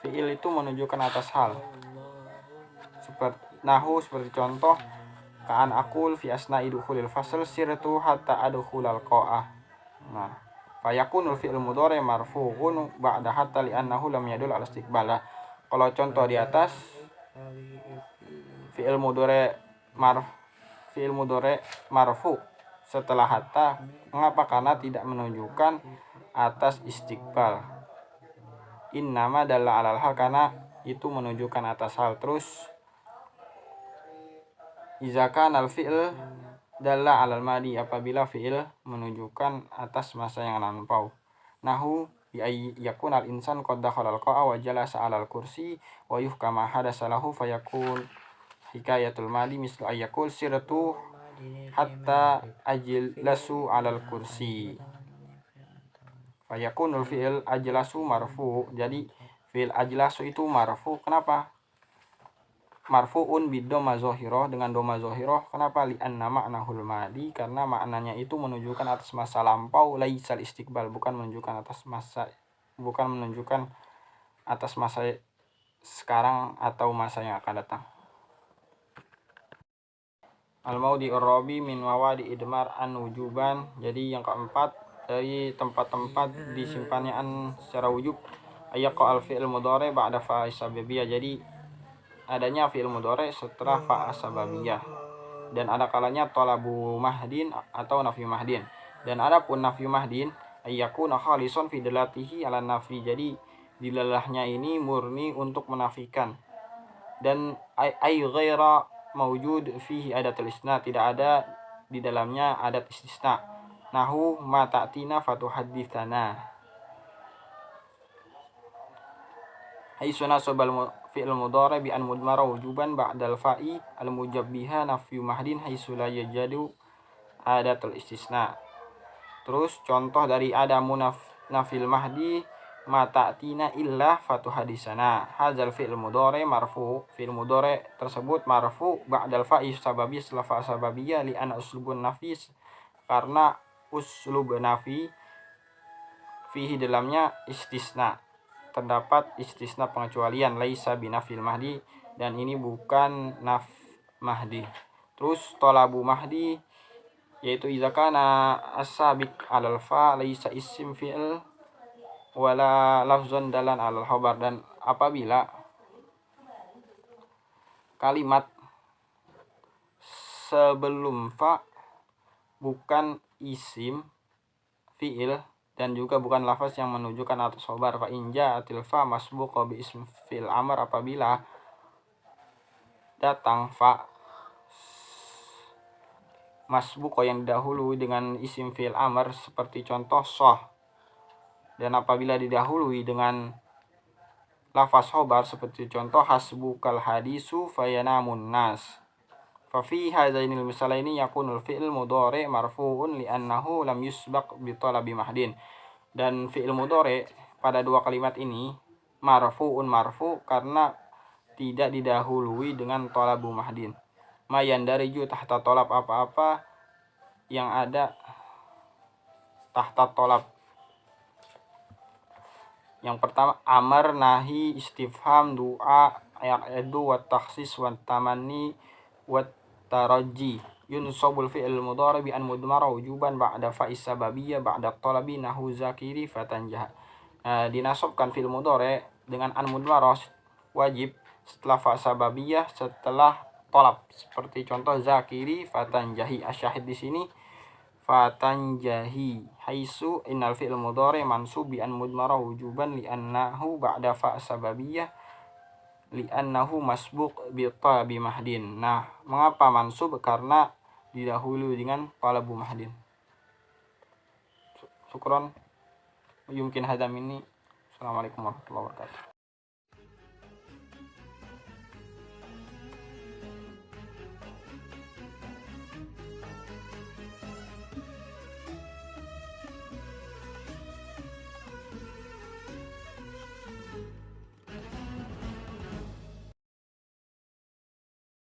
fi'il itu menunjukkan atas hal. Seperti contoh ka'an aqul fi asna'i dukhulil fasl sirtu hatta adkhulal qa'ah. Nah, fayakunul fi'il mudhari marfu'un ba'da hatta li'annahu lam yadul ala istiqbal. Kalau contoh di atas fi'il mudhari marfu setelah hatta. Mengapa? Karena tidak menunjukkan atas istiqbal. Innama dalla 'alal hal, karena itu menunjukkan atas hal. Terus idza kana al-fi'l dalla 'alal madi, apabila fi'il menunjukkan atas masa yang lampau. Nahu bi yakun al-insan qad dakhala al-qa'a wa jalasa 'alal kursi wa yuhkama hadasa lahu fayakun hikayatul madi mislu ayyakul sirtu hatta ajlasu 'alal kursi. Fayakunul fi'il ajlasu marfu. Jadi fi'il ajlasu itu marfu. Kenapa? Marfu'un biddomma zahirah, dengan doma zahirah. Kenapa? Li'anna ma'nahul madi, karena maknanya itu menunjukkan atas masa lampau, laisal istiqbal, bukan menunjukkan atas masa sekarang atau masa yang akan datang. Al-mawdi'ur rabi min mawadi idmar an wujuban. Jadi yang keempat dari tempat-tempat disimpannya an secara wujub ayyaqa al-fi'il mudhari ba'da fa'i sababiyah. Jadi adanya fi'il mudhari setelah fa' sababiyah, dan ada kalanya talabu mahdin atau nafyu mahdin. Dan adapun nafyu mahdin ayyakuna khalisan fi dalatihi ala nafi. Jadi dilalahnya ini murni untuk menafikan, dan ay ghaira mawjud fihi adatul istisna, tidak ada di dalamnya adat istisna. Nahu ma ta'tina fatuhadditsana. Haitsuna sabal fi'il mudhari bi an mudmara wujuban ba'dal fa'i al mujabbiha nafyu mahdin haitsu la yajadu adatul istisna. Terus contoh dari adamu nafil mahdi ma ta'tina illa fatuhadisana. Hadzal fi'il mudhari marfu. Fi'il mudhari tersebut marfu ba'dal fa'i sababi, setelah fa' sababiyah, li anna uslubun nafis, karena uslub nafi fihi dalamnya istisna, terdapat istisna pengecualian, laisa binafil mahdi, dan ini bukan naf mahdi. Terus talabu mahdi yaitu idza kana as-sabiq 'alal fa laisa isim fi'il wala lafzun dalan 'alal khabar, dan apabila kalimat sebelum fa bukan isim fi'il dan juga bukan lafaz yang menunjukkan atas khabar, fa inja atil fa masbuqa bi ism fil amr, apabila datang fa masbuq yang didahului dengan isim fi'il amr seperti contoh soh, dan apabila didahului dengan lafaz khobar seperti contoh hasbukal hadisu fayanamun nas. Fa fi hadainil misalaini yakunul fi'il mudhari marfu'un li'annahu lam yusbaq bi talabi mahdin. Dan fi'il mudhari pada dua kalimat ini marfu'un marfu karena tidak didahului dengan talabu mahdin. Mayan dari ju tahta tolab apa-apa yang ada tahta tolab. Yang pertama amar, nahi, istifham, doa, ya'du, wa takhsis, wa tamanni, wa taraji. Yunsobul fi'il mudhari bi an mudmara wujuban ba'da fa'is sababiyah ba'da talabi nahu zakiri fatanjah. Dinasobkan fi'il mudhari dengan an mudmara wajib setelah fa sababiyah setelah tolab seperti contoh zakiri fatanjahi. Asyahid di sini fatanjahi haisu innal fi'il mudhari mansub bi an mudmara wujuban li'annahu ba'da fa sababiyah li'annahu masbuq bi talabi mahdin. Nah, mengapa mansub? Karena didahului dengan talabu mahdin. Syukron. Yumkin hadam ini. Assalamualaikum warahmatullahi wabarakatuh.